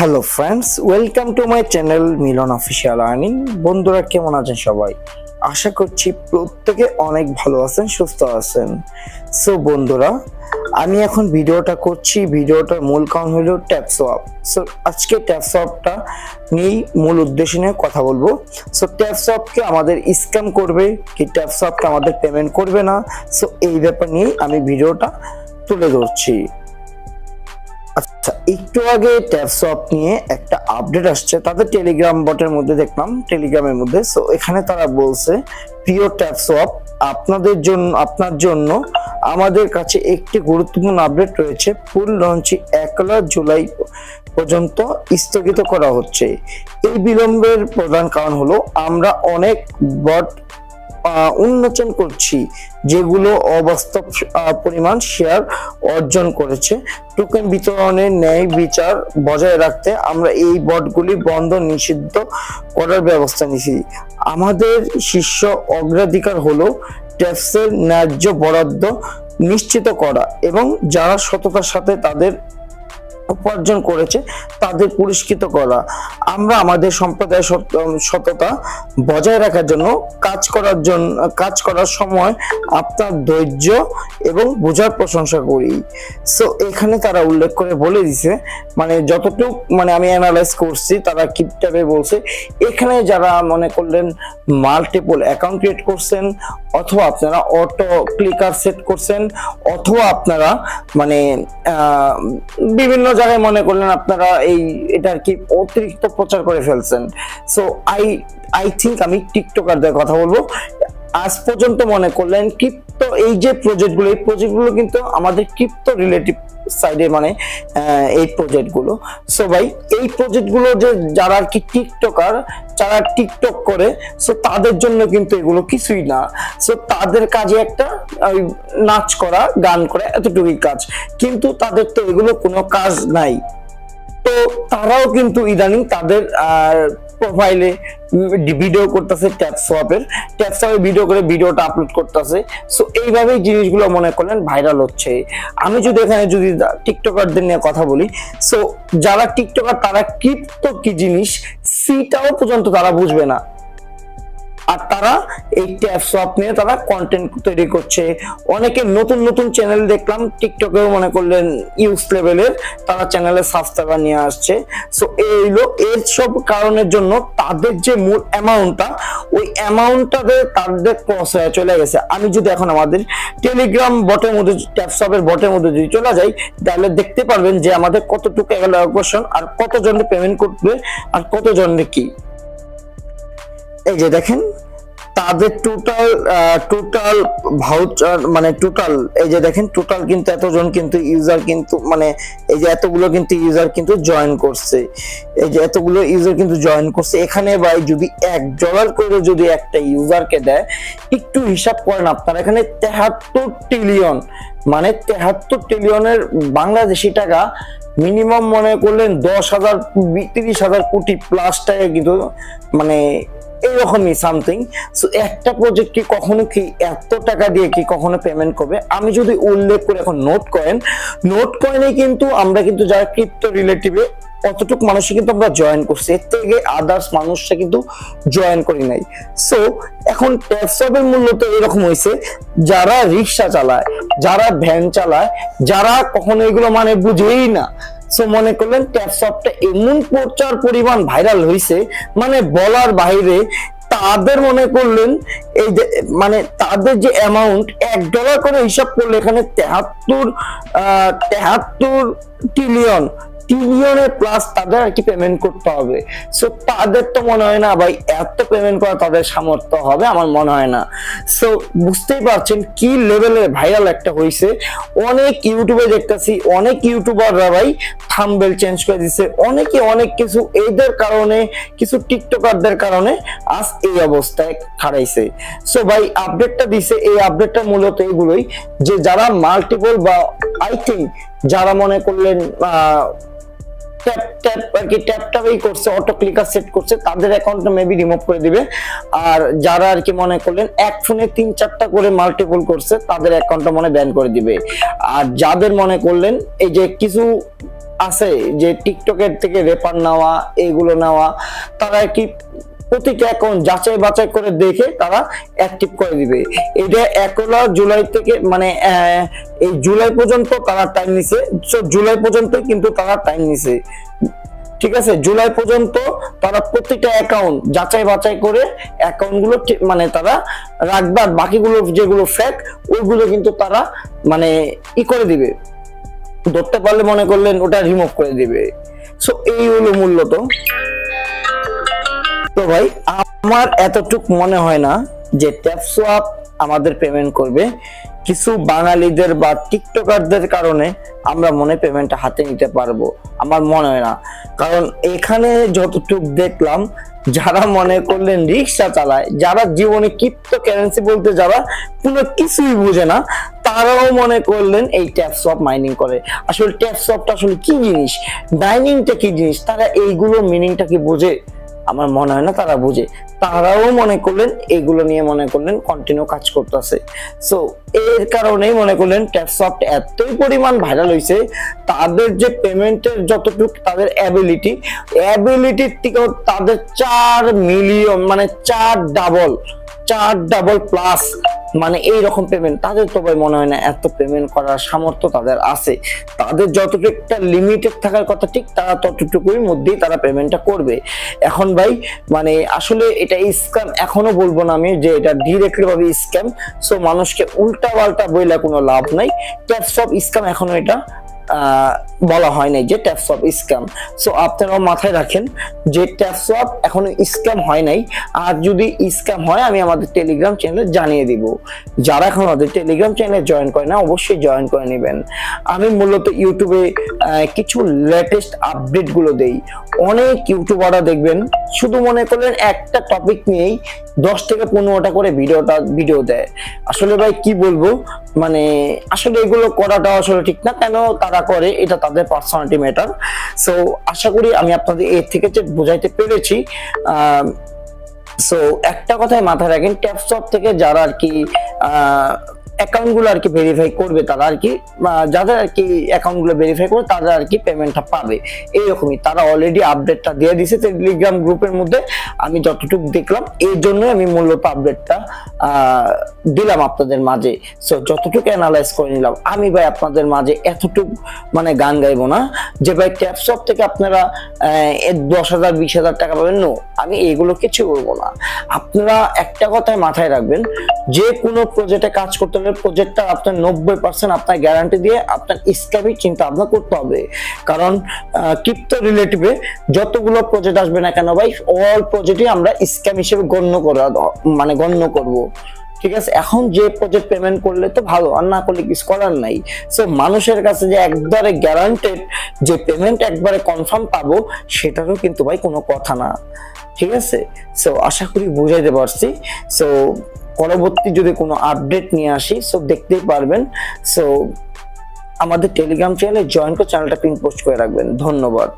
Hello friends, welcome to my channel Milan official earning. বন্ধুরা কেমন আছেন সবাই? আশা করছি প্রত্যেকে অনেক ভালো আছেন, সুস্থ আছেন। সো বন্ধুরা, আমি এখন ভিডিওটা করছি। ভিডিওটার মূল কারণ হলো ট্যাপ সোয়াপ। সো আজকে ট্যাপ সোয়াপটা নিয়েই মূল উদ্দেশ্য নিয়ে কথা বলবো। সো ট্যাপ সোয়াপকে আমাদের স্ক্যাম করবে কি, ট্যাপ সোয়াপকে আমাদের পেমেন্ট করবে না, সো এই ব্যাপার নিয়েই আমি ভিডিওটা তুলে ধরছি। আচ্ছা, একটু আগে ট্যাপসপ নিয়ে একটা আপডেট আসছে তাদের টেলিগ্রাম বটের মধ্যে, দেখলাম টেলিগ্রামের মধ্যে। সো এখানে তারা বলছে, প্রিয় ট্যাপসপ, আপনার জন্য আমাদের কাছে একটি গুরুত্বপূর্ণ আপডেট রয়েছে। ফুল লঞ্চি 1 জুলাই পর্যন্ত স্থগিত করা হচ্ছে। এই বিলম্বের প্রধান কারণ হলো আমরা অনেক বট উন্মোচন করছি যেগুলো অবাস্তব পরিমাণ শেয়ার অর্জন করেছে। টোকেন বিতরণের ন্যায় বিচার বজায় রাখতে আমরা এই বটগুলি বন্ধ নিষিদ্ধ করার ব্যবস্থা নিয়েছি। আমাদের শীর্ষ অগ্রাধিকার হলো ট্যাক্সের ন্যায্য বরাদ্দ নিশ্চিত করা এবং যারা সততার সাথে তাদের উপার্জন করেছে তাদের পুরস্কৃত করা। আমরা আমাদের সম্প্রদায়ের সততা বজায় রাখার জন্য কাজ করার সময় আপনার ধৈর্য এবং বোঝার প্রশংসা করি। সো এখানে তারা উল্লেখ করে বলে দিছে, মানে যতটুকু আমি অ্যানালাইজ করছি, তারা কিভাবে বলছে, এখানে যারা মনে করলেন মাল্টিপল অ্যাকাউন্ট ক্রিয়েট করছেন, অথবা আপনারা অটো ক্লিকার সেট করছেন, অথবা আপনারা বিভিন্ন জায়গায় মনে করলেন আপনারা এটার কি অতিরিক্ত প্রচার করে ফেলছেন। সো আই থিঙ্ক আমি টিকটকারদের কথা বলবো। আজ পর্যন্ত মনে করলেন ক্রিপ্টো এই যে প্রজেক্টগুলো কিন্তু আমাদের ক্রিপ্টো রিলেটিভ সাইডে, এই প্রজেক্টগুলো। সো ভাই, এই প্রজেক্টগুলো যে যারা আর কি টিকটকার, যারা টিকটক করে, সো তাদের জন্য কিন্তু এগুলো কিছুই না। সো তাদের কাজে একটা নাচ করা, গান করা, এতটুকুই কাজ, কিন্তু তাদের তো এগুলো কোনো কাজ নাই। তো তারাও কিন্তু ইদানিং তাদের প্রোফাইলে ভিডিও করতেছে, ট্যাপসপের ভিডিও করে ভিডিওটা আপলোড করতেছে। সো এইভাবেই জিনিসগুলো মনে করলেন ভাইরাল হচ্ছে। আমি যদি এখানে টিকটকারদের নিয়ে কথা বলি, সো যারা টিকটকার তারা ক্রিপ্টো কি জিনিস সেটাও পর্যন্ত তারা বুঝবে না, আর তারা এই ট্যাপসপ নিয়ে তারা কন্টেন্ট তৈরি করছে। অনেকে নতুন নতুন চ্যানেল দেখলাম টিকটকেও মনে করলেন ইউজ লেভেলের, তারা চ্যানেলে সাবস্ক্রাইবার নিয়ে আসছে। সো এর সব কারণের জন্য তাদের যে মূল অ্যামাউন্টটা, ওই অ্যামাউন্টটা তাদের ক্রস হয়ে চলে গেছে। আমি যদি এখন আমাদের টেলিগ্রাম বটের মধ্যে, ট্যাপসপের বটের মধ্যে যদি চলে যাই, তাহলে দেখতে পারবেন যে আমাদের কতটুকু অ্যালোকেশন, আর কতজনের পেমেন্ট করবে, আর কতজনের কি। এই যে দেখেন তাদের টোটাল ভাউচার, টোটাল এই যে দেখেন টোটাল কিন্তু এতজন কিন্তু ইউজার কিন্তু এই যে এতগুলো কিন্তু ইউজার কিন্তু জয়েন করছে, এই যে এতগুলো ইউজার কিন্তু জয়েন করছে। এখানে ভাই যদি $1 করে যদি একটা ইউজারকে দেয়, একটু হিসাব করেন আপনারা, এখানে 73 ট্রিলিয়ন, 73 ট্রিলিয়নের বাংলাদেশি টাকা মিনিমাম মনে করলেন 10,000 30,000 কোটি প্লাস টাকা কিন্তু এইরকমই সামথিং। সো একটা প্রজেক্ট কি কখনো কি এত টাকা দিয়ে কি কখনো পেমেন্ট করবে? আমি যদি উল্লেখ করি এখন নোট কয়েনে কিন্তু আমরা কিন্তু যারা ক্রিপ্টো রিলেটিভে অতটুকু মানুষই কিন্তু আমরা জয়েন করছি, এর থেকে আদার্স মানুষরা কিন্তু জয়েন করি নাই। সো এখন ট্যাপসপের মূল্য তো এরকম হয়েছে, যারা রিক্সা চালায়, যারা ভ্যান চালায়, যারা কখনো এগুলো বুঝেই না, সো মনে করলেন ট্যাপসপটা এমন প্রচার পরিমাণ ভাইরাল হয়েছে, বলার বাইরে। তাদের মনে করলেন এই যে তাদের যে অ্যামাউন্ট $1 করে হিসাব করলে এখানে 73 ট্রিলিয়নের প্লাস তাদের আর কি পেমেন্ট করতে হবে। সো তাদের তো মনে হয় না ভাই এত পেমেন্ট করা তাদের সামর্থ্য হবে, আমার মনে হয় না। সো বুঝতেই পারছেন কি লেভেলের ভাইরাল একটা হয়েছে। অনেক ইউটিউবে দেখতেছি, অনেক ইউটিউবাররা ভাই থাম্বনেল চেঞ্জ করে দিচ্ছে, অনেকে অনেক কিছু, এদের কারণে কিছু টিকটকারদের কারণে আজ এই অবস্থায় খাড়াইছে। সো ভাই আপডেটটা দিছে, এই আপডেটটা মূলত এগুলোই যে যারা মাল্টিপল বা আই থিঙ্ক যারা মনে করলেন ট্যাপটাই করছে, অটো ক্লিকার সেট করছে, তাদের অ্যাকাউন্টটা মেবি রিমুভ করে দিবে। আর যারা আর কি মনে করলেন এক ফোনে 3-4টা করে মাল্টিপল করছে, তাদের অ্যাকাউন্টটা ব্যান করে দিবে। আর যাদের মনে করলেন এই যে কিছু আছে যে টিকটকের থেকে রেফার নেওয়া, এগুলো নেওয়া, তারা কি প্রতিটা অ্যাকাউন্ট যাচাই বাছাই করে দেখে তারা অ্যাক্টিভ করে দিবে। এটা 1 জুলাই থেকে মানে এই জুলাই পর্যন্ত তারা টাইম নিছে। জুলাই পর্যন্ত কিন্তু তারা টাইম নিছে, ঠিক আছে? জুলাই পর্যন্ত তারা প্রতিটা অ্যাকাউন্ট যাচাই বাছাই করে অ্যাকাউন্ট গুলো মানে তারা রাখবে, আর বাকিগুলো যেগুলো ফেক ওইগুলো কিন্তু তারা মানে করে দিবে, ধরতে পারলে মনে করলেন ওটা রিমুভ করে দিবে। সো এই হলো মূলত। তো ভাই আমার এতটুক মনে হয় না যে ট্যাপসোয়াপ আমাদের পেমেন্ট করবে। কিছু বাঙালিদের বা টিকটকারদের কারণে আমরা মনে পেমেন্টটা হাতে নিতে পারবো, আমার মনে হয় না। কারণ এখানে যতটুক দেখলাম, যারা মনে করলেন রিক্সা চালায়, যারা জীবনে ক্রিপ্টো কারেন্সি বলতে যারা কোনো কিছুই বুঝে না, তারাও মনে করলেন এই ট্যাপসোয়াপ মাইনিং করে। আসলে ট্যাপসোয়াপটা আসলে কি জিনিস, মাইনিংটা কি জিনিস, তারা এইগুলো মিনিংটা কি বোঝে? আমার মনে হয় না তারা বুঝে। তারাও মনে করলেন এগুলো নিয়ে মনে করলেন কন্টিনিউ কাজ করতেছে। সো এর কারণেই মনে করলেন ট্যাপসোয়াপ এতই পরিমাণ ভাইরাল হয়েছে, তাদের যে পেমেন্টের যতটুকু তাদের অ্যাবিলিটির থেকেও তাদের 4 মিলিয়ন মানে 4 ডাবল প্লাস মানে এইরকম পেমেন্ট। তাদের তো ভাই মনে হয় না এত পেমেন্ট করার সামর্থ্য তাদের আছে। তাদের যতটুকু একটা লিমিটেড থাকার কথা, ঠিক তারা ততটুকুর মধ্যেই তারা পেমেন্টটা করবে। এখন ভাই মানে আসলে এটা স্ক্যাম এখনো বলবো না আমি যে এটা ডিরেক্টলি ভাবে স্ক্যাম। সো মানুষকে উল্টা পাল্টা বইলা কোনো লাভ নাই। ট্যাপসোয়াপ স্ক্যাম এখনো এটা বলা হয় নাই যে ট্যাপসোয়াপ স্ক্যাম। সো আপনারাও মাথায় রাখেন যে ট্যাপসোয়াপ এখনো স্ক্যাম হয় নাই। আর যদি স্ক্যাম হয় আমি আমাদের টেলিগ্রাম চ্যানেলে জানিয়ে দিব। যারা এখন আমাদের টেলিগ্রাম চ্যানেলে জয়েন করে না অবশ্যই জয়েন করে নেবেন। আমি মূলত ইউটিউবে কিছু লেটেস্ট আপডেট গুলো দেই। অনেক ইউটিউবাররা দেখবেন শুধু মনে করলেন একটা টপিক নিয়েই 10 থেকে 15টা করে ভিডিও দেয়। আসলে ভাই কি বলবো, মানে আসলে এগুলো করাটা আসলে ঠিক না। কেন তারা করে এটা তাদের পার্সোনালিটি ম্যাটার। সো আশা করি আমি আপনাদের এর থেকে যে বোঝাইতে পেরেছি। সো একটা কথাই মাথায় রাখেন, ট্যাপসোয়াপ থেকে যারা আর কি অ্যাকাউন্ট গুলো আর কি ভেরিফাই করবে, তারা আর কি যাদের আর কি অ্যাকাউন্ট গুলো ভেরিফাই করবে তারা আর কি পেমেন্টটা পাবে। এইরকমই তারা অলরেডি আপডেটটা দিয়ে দিছে টেলিগ্রাম গ্রুপের মধ্যে। আমি যতটুকু দেখলাম এই জন্য আমি মূলত আপডেটটা দিলাম আপনাদের মাঝে। সো যতটুকু অ্যানালাইজ করে নিলাম আমি ভাই আপনাদের মাঝে এতটুকু মানে গান গাইবো না যে ভাই ট্যাপসোয়াপ থেকে আপনারা 10,000 20,000 টাকা পাবেন। নো, আমি এগুলো কিছু বলবো না। আপনারা একটা কথাই মাথায় রাখবেন, যে কোনো প্রজেক্টে কাজ করতে হলে প্রজেক্টটা আপনার 90% আপনার গ্যারান্টি দিয়ে আপনার স্ক্যামিং চিন্তা ভাবনা করতে হবে। কারণ ক্রিপ্টো রিলেটিভে যতগুলো প্রজেক্ট আসবে না কেন ভাই, অল প্রজেক্টই আমরা স্ক্যাম হিসেবে গণ্য করব। ঠিক আছে, এখন যে প্রজেক্ট পেমেন্ট করলে তো ভালো, আর না করলে কিছু করার নাই। সো মানুষের কাছে যে একবারে গ্যারান্টেড যে পেমেন্ট একবারে কনফার্ম পাবো, সেটারও কিন্তু ভাই কোনো কথা না। ঠিক আছে, সো আশা করি বুঝাইতে পারছি। সো পরবর্তী যদি কোনো আপডেট নিয়ে আসি সো দেখতেই পারবেন। সো আমাদের টেলিগ্রাম চ্যানেলে জয়েন করে চ্যানেলটা পিন পোস্ট করে রাখবেন। ধন্যবাদ।